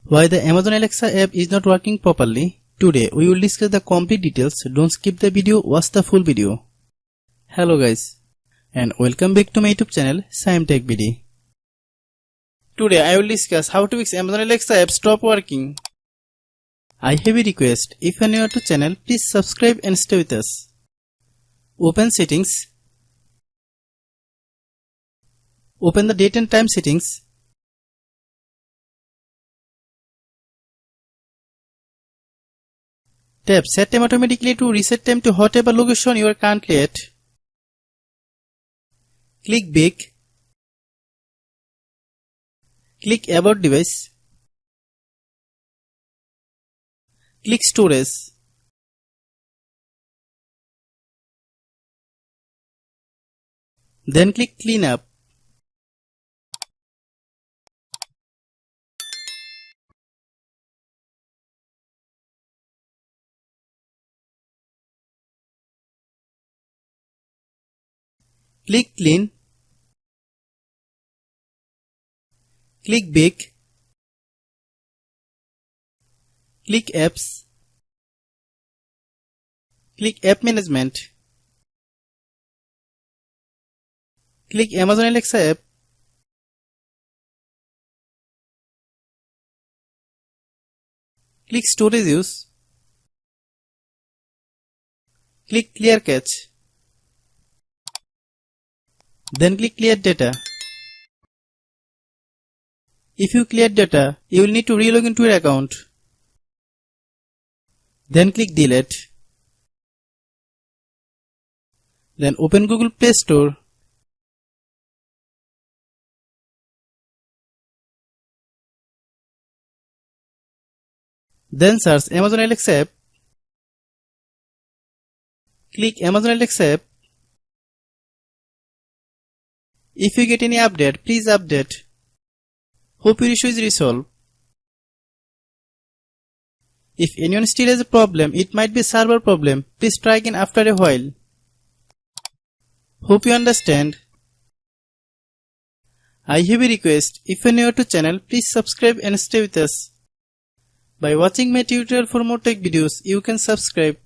Why the Amazon Alexa app is not working properly? Today we will discuss the complete details. Don't skip the video, watch the full video. Hello guys, and welcome back to my YouTube channel Shaem Tech BD. Today I will discuss how to fix Amazon Alexa app stop working. I have a request. If you are new to channel, please subscribe and stay with us. Open settings. Open the date and time settings. Tap Set Time automatically to reset time to whatever location you are currently at. Click Back. Click About Device. Click Storage. Then click Clean Up. Click Clean. Click Back. Click Apps. Click App Management. Click Amazon Alexa app. Click Storage Use. Click Clear Cache. Then click Clear Data. If you clear data, you will need to re-log into your account. Then click Delete. Then open Google Play Store. Then search Amazon Alexa app. Click Amazon Alexa app. If you get any update, please update. Hope your issue is resolved. If anyone still has a problem, it might be a server problem. Please try again after a while. Hope you understand. I have a request. If you are new to channel, please subscribe and stay with us. By watching my tutorial for more tech videos, you can subscribe.